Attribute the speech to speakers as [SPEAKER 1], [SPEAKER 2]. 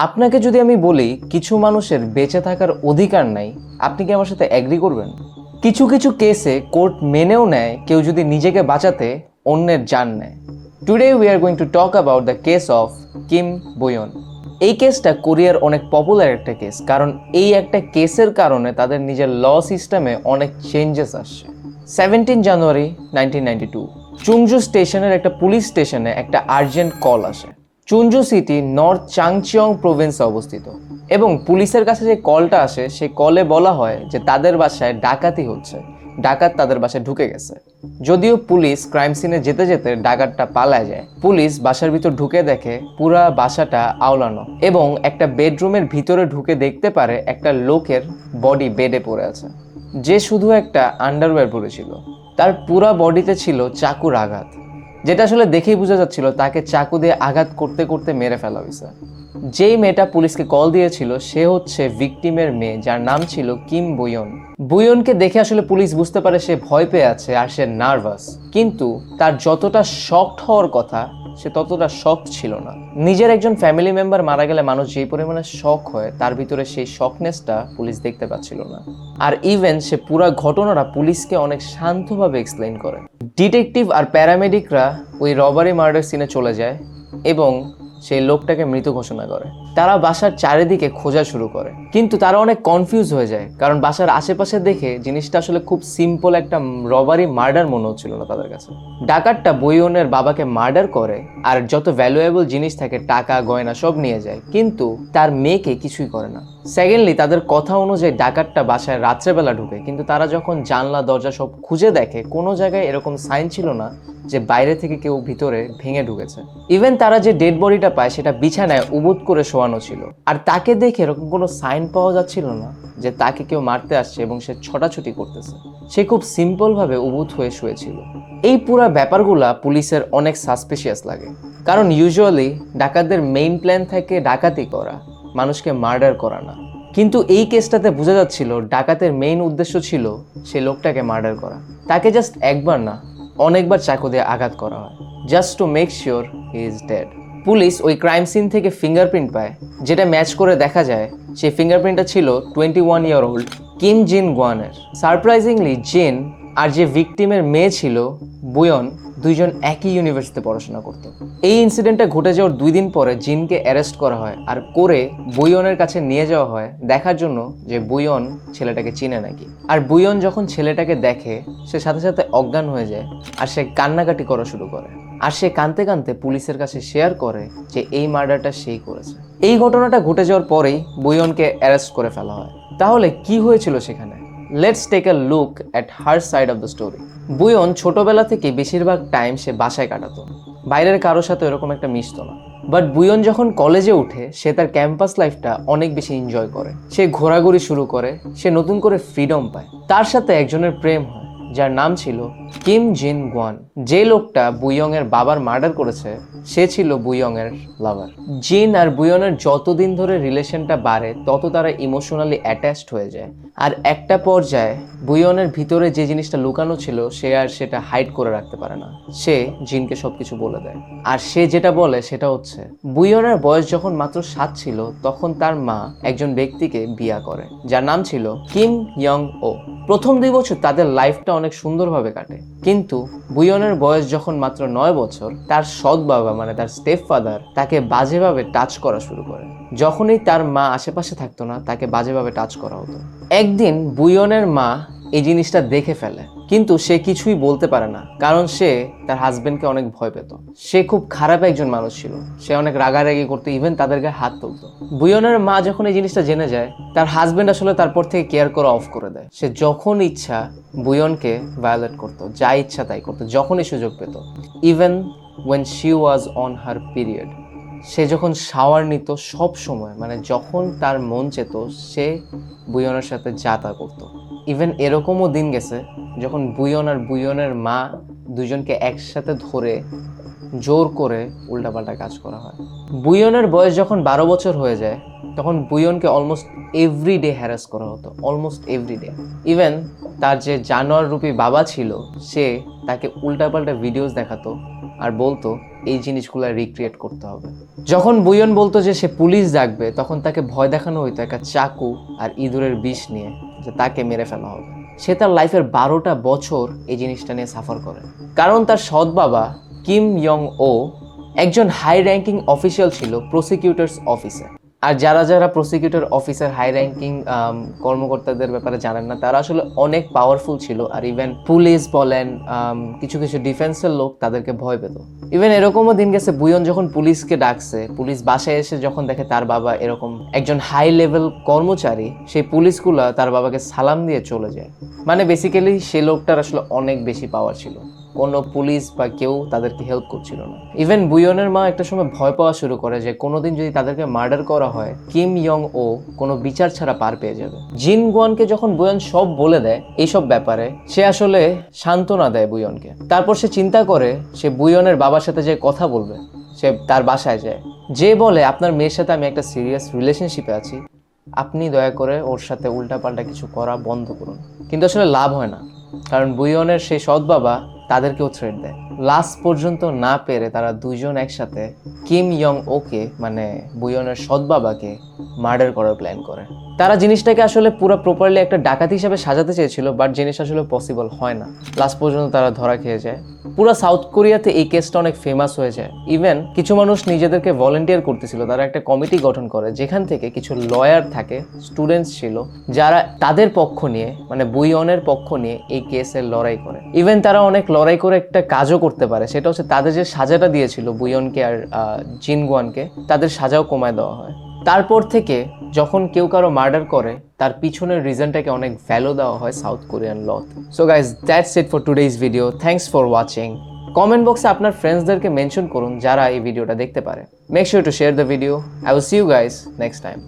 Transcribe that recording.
[SPEAKER 1] আপনাকে যদি আমি বলি কিছু মানুষের বেঁচে থাকার অধিকার নাই, আপনি কি আমার সাথে এগ্রি করবেন? কিছু কিছু কেসে কোর্ট মেনেও নেয় কেউ যদি নিজেকে বাঁচাতে অন্যের জান নেয়। Today we are going to talk about the case of Kim Boeun. এই কেসটা কোরিয়ার অনেক পপুলার একটা কেস, কারণ এই একটা কেসের কারণে তাদের নিজের ল সিস্টেমে অনেক চেঞ্জেস আসছে। 17 জানুয়ারি 1992 চুংজু স্টেশনের একটা পুলিশ স্টেশনে একটা আর্জেন্ট কল আসে। চুনজু সিটি নর্থ চাংচিয়ং প্রভিন্সে অবস্থিত এবং পুলিশের কাছে যে কলটা আসে সেই কলে বলা হয় যে তাদের বাসায় ডাকাতি হচ্ছে, ডাকাত তাদের বাসায় ঢুকে গেছে। যদিও পুলিশ ক্রাইম সিনে যেতে যেতে ডাকাতটা পালায় যায়। পুলিশ বাসার ভিতর ঢুকে দেখে পুরা বাসাটা আওলানো এবং একটা বেডরুমের ভিতরে ঢুকে দেখতে পারে একটা লোকের বডি বেডে পড়ে আছে, যে শুধু একটা আন্ডারওয়্যার পরেছিল। তার পুরা বডিতে ছিল চাকুর আঘাত, যেটা আসলে দেখেই বোঝা যাচ্ছিল তাকে চাকু দিয়ে আঘাত করতে করতে মেরে ফেলা হয়েছে। যেই মেয়েটা পুলিশকে কল দিয়েছিল সে হচ্ছে ভিকটিমের মেয়ে, যার নাম ছিল কিম বোয়ন। বোয়নকে দেখে আসলে পুলিশ বুঝতে পারে সে ভয় পেয়ে আছে আর সে নার্ভাস, কিন্তু তার যতটা শকড হওয়ার কথা সে ততটা শকড ছিল না। নিজের একজন ফ্যামিলি মেম্বার মারা গেলে মানুষ যেই পরিমাণে শক হয়, তার ভিতরে সেই শকনেসটা পুলিশ দেখতে পাচ্ছিল না। আর ইভেন সে পুরো ঘটনাটা পুলিশকে অনেক শান্তভাবে এক্সপ্লেইন করে। ডিটেকটিভ আর প্যারামেডিকরা ওই রবারি মার্ডার সিনে চলে যায় এবং সেই লোকটাকে মৃত ঘোষণা করে। তারা বাসার চারিদিকে খোঁজা শুরু করে, কিন্তু তারা অনেক কনফিউজ হয়ে যায়, কারণ বাসার আশেপাশে দেখে জিনিসটা আসলে খুব সিম্পল একটা রবারি মার্ডার মনে হচ্ছিল না তাদের কাছে। ডাকাতটা বোয়নের বাবাকে মার্ডার করে আর যত ভ্যালুয়েবল জিনিস থাকে, টাকা গয়না সব নিয়ে যায়, কিন্তু তার মেয়েকে কিছুই করে না। সেকেন্ডলি, তাদের কথা অনুযায়ী ডাকাতটা বাসায় রাত্রেবেলা ঢুকে, কিন্তু তারা যখন জানলা দরজা সব খুঁজে দেখে কোনো জায়গায় এরকম সাইন ছিল না যে বাইরে থেকে কেউ ভিতরে ভেঙে ঢুকেছে। ইভেন তারা যে ডেড বডিটা পায় সেটা বিছানায় উবুত করে শোয়ানো ছিল, আর তাকে দেখে এরকম কোনো সাইন পাওয়া যাচ্ছিল না যে তাকে কেউ মারতে আসছে এবং সে ছোটাছুটি করতেছে। সে খুব সিম্পল ভাবে উবুত হয়ে শুয়েছিল। এই পুরো ব্যাপারগুলা পুলিশের অনেক সাসপিশিয়াস লাগে, কারণ ইউজুয়ালি ডাকাতদের মেইন প্ল্যান থাকে ডাকাতি করা, মানুষকে মার্ডার করা না। কিন্তু এই কেসটাতে বোঝা যাচ্ছিল ডাকাতের মেইন উদ্দেশ্য ছিল সেই লোকটাকে মার্ডার করা। তাকে জাস্ট একবার না, অনেকবার চাকু দিয়ে আঘাত করা হয়, just to make sure he is dead. Police ওই ক্রাইম সিন থেকে ফিঙ্গারপ্রিন্ট পায়, যেটা ম্যাচ করে দেখা যায় সেই ফিঙ্গারপ্রিন্টটা ছিল 21 ইয়ার ওল্ড কিম জিন গোয়ানের। সারপ্রাইজিংলি জিন আর যে ভিকটিমের মেয়ে ছিল বোয়ন, দুইজন একই ইউনিভার্সিটিতে পড়াশোনা করতো। এই ইনসিডেন্টটা ঘটে যাওয়ার 2 দিন পরে জিনকে অ্যারেস্ট করা হয় আর করে বোয়নের কাছে নিয়ে যাওয়া হয় দেখার জন্য যে বোয়ন ছেলেটাকে চিনে নাকি। আর বোয়ন যখন ছেলেটাকে দেখে সে সাথে সাথে অজ্ঞান হয়ে যায় আর সে কান্নাকাটি করা শুরু করে। আর সে কাঁদতে কাঁদতে পুলিশের কাছে শেয়ার করে যে এই মার্ডারটা সেই করেছে। এই ঘটনাটা ঘটে যাওয়ার পরেই বোয়নকে অ্যারেস্ট করে ফেলা হয়। তাহলে কি হয়েছিল সেখানে? Let's take a look at her side of the story. Boeun ছোটবেলা থেকে বেশিরভাগ টাইম সে বাসায় কাটাতো, বাইরের কারোর সাথে এরকম একটা মিশতো না। বাট বোয়ন যখন কলেজে উঠে সে তার ক্যাম্পাস লাইফটা অনেক বেশি এনজয় করে। সে ঘোরাঘুরি শুরু করে, সে নতুন করে ফ্রিডম পায়। তার সাথে একজনের প্রেম হয় যার নাম ছিল কিম জিন গোয়ান। যে লোকটা বুয়ং এর বাবার মার্ডার করেছে সে ছিল বুয়ং এর লাভার। জিন আর বুয়নের যতদিন ধরে রিলেশনটা বাড়ে তত তারা ইমোশনালি অ্যাটাচড হয়ে যায়। আর একটা পর্যায়ে বুয়নের ভিতরে যে জিনিসটা লুকানো ছিল সে আর সেটা হাইড করে রাখতে পারে না। সে জিনকে সবকিছু বলে দেয়। আর সে যেটা বলে সেটা হচ্ছে বুয়নের বয়স যখন মাত্র 7 ছিল তখন তার মা একজন ব্যক্তিকে বিয়ে করে যার নাম ছিল কিম ইয়ং ও। প্রথম 2 বছর তাদের লাইফটা অনেক সুন্দরভাবে কাটে, কিন্তু বুয়নের বয়স যখন মাত্র 9 বছর তার সৎ বাবা মানে তার স্টেপ ফাদার তাকে বাজেভাবে টাচ করা শুরু করে। যখনই তার মা আশেপাশে থাকতো না তাকে বাজেভাবে টাচ করা হতো। একদিন বুয়নের মা এই জিনিসটা দেখে ফেলে, কিন্তু সে কিছুই বলতে পারে না, কারণ সে তার হাজবেন্ডকে অনেক ভয় পেত। সে খুব খারাপ একজন মানুষ ছিল, সে অনেক রাগারাগি করতো, ইভেন তাদের গায়ে হাত তুলতো। বুয়নের মা যখন এই জিনিসটা জেনে যায় তার হাজবেন্ড আসলে তারপর থেকে কেয়ার করা অফ করে দেয়। সে যখন ইচ্ছা বুয়নকে ভায়োলেট করতো, যা ইচ্ছা তাই করতো যখনই সুযোগ পেত। Even when she was on her period, সে যখন শাওয়ার নিত সব সময়, মানে যখন তার মন চেত সে বুয়নের সাথে যা তা করতো। ইভেন এরকমও দিন গেছে যখন বুয়ন আর বুয়নের মা দুজনকে একসাথে ধরে জোর করে উল্টাপাল্টা কাজ করা হয়। বুয়নের বয়স যখন 12 বছর হয়ে যায় তখন বুয়নকে অলমোস্ট এভরিডে হ্যারাস করা হতো, অলমোস্ট এভরিডে। ইভেন তার যে জানোয়ার রূপী বাবা ছিল সে তাকে উল্টাপাল্টা ভিডিওস দেখাতো আর বলতো এই জিনিসগুলো রিক্রিয়েট করতে হবে। যখন বুয়ন বলতো যে সে পুলিশ ডাকবে, তখন তাকে ভয় দেখানো হইতো একটা চাকু আর ইঁদুরের বিষ নিয়ে, যে তাকে মেরে ফেলা হবে। সে তার লাইফের 12টা বছর এই জিনিসটা নিয়ে সাফার করে, কারণ তার সৎ বাবা কিম ইয়ং ও একজন হাই র্যাঙ্কিং অফিসিয়াল ছিল প্রসিকিউটরস অফিসে। আর যারা যারা প্রসিকিউটর অফিসার হাই র্যাঙ্কিং কর্মকর্তাদের ব্যাপারে জানেন না, তারা আসলে অনেক পাওয়ারফুল ছিল। আর ইভেন পুলিশ বলেন, কিছু কিছু ডিফেন্সের লোক তাদেরকে ভয় পেত। ইভেন এরকমও দিন গেছে, বুয়ন যখন পুলিশকে ডাকছে, পুলিশ বাসায় এসে যখন দেখে তার বাবা এরকম একজন হাই লেভেল কর্মচারী, সেই পুলিশগুলা তার বাবাকে সালাম দিয়ে চলে যায়। মানে বেসিক্যালি সে লোকটার আসলে অনেক বেশি পাওয়ার ছিল, কোনো পুলিশ বা কেউ তাদেরকে হেল্প করছিল না। ইভেন বুয়নের মা একটা সময় ভয় পাওয়া শুরু করে যে কোনোদিন যদি তাদেরকে মার্ডার করা হয়, কিম ইয়ং ও কোনো বিচার ছাড়া পার পেয়ে যাবে। জিন গুয়ানকে যখন বুয়ন সব বলে দেয় এইসব ব্যাপারে, সে আসলে সান্ত্বনা দেয় বুয়নকে। তারপর সে চিন্তা করে সে বুয়নের বাবার সাথে যে কথা বলবে, সে তার বাসায় যায়, যে বলে আপনার মেয়ের সাথে আমি একটা সিরিয়াস রিলেশনশিপে আছি, আপনি দয়া করে ওর সাথে উল্টাপাল্টা কিছু করা বন্ধ করুন। কিন্তু আসলে লাভ হয় না, কারণ বুয়নের সেই সৎ বাবা তাদেরকেও থ্রেট দেয়। লাস্ট পর্যন্ত না পেরে তারা দুইজন একসাথে কিম ইয়ং ওকে, মানে বুয়নের সৎ বাবাকে মার্ডার করার প্ল্যান করে। তারা জিনিসটাকে আসলে পুরো প্রপারলি একটা ডাকাতি হিসাবে সাজাতে চেয়েছিল, বাট জিনিস আসলে পসিবল হয় না। লাস্ট পর্যন্ত তারা ধরা খেয়ে যায়। পুরো সাউথ কোরিয়াতে এই কেসটা অনেক ফেমাস হয়ে যায়। ইভেন কিছু মানুষ নিজেদেরকে ভলেন্টিয়ার করতেছিল, তারা একটা কমিটি গঠন করে, যেখান থেকে কিছু লয়ার থাকে, স্টুডেন্টস ছিল, যারা তাদের পক্ষ নিয়ে, মানে বুয়নের পক্ষ নিয়ে এই কেসের লড়াই করে। ইভেন তারা অনেক লড়াই করে একটা কাজও করতে পারে, সেটা হচ্ছে তাদের যে সাজাটা দিয়েছিল বুয়নকে আর জিনগুয়ানকে, তাদের সাজাও কমায় দেওয়া হয়। তারপর থেকে যখন কেউ কারো মার্ডার করে, তার পিছনের রিজনটাকে অনেক ভ্যালু দেওয়া হয় সাউথ কোরিয়ান লতে। So guys, that's it for today's video. Thanks for watching. Comment বক্সে আপনার ফ্রেন্ডসদেরকে মেনশন করুন যারা এই ভিডিওটা দেখতে পারে। Make sure to share the video. I will see you guys next time.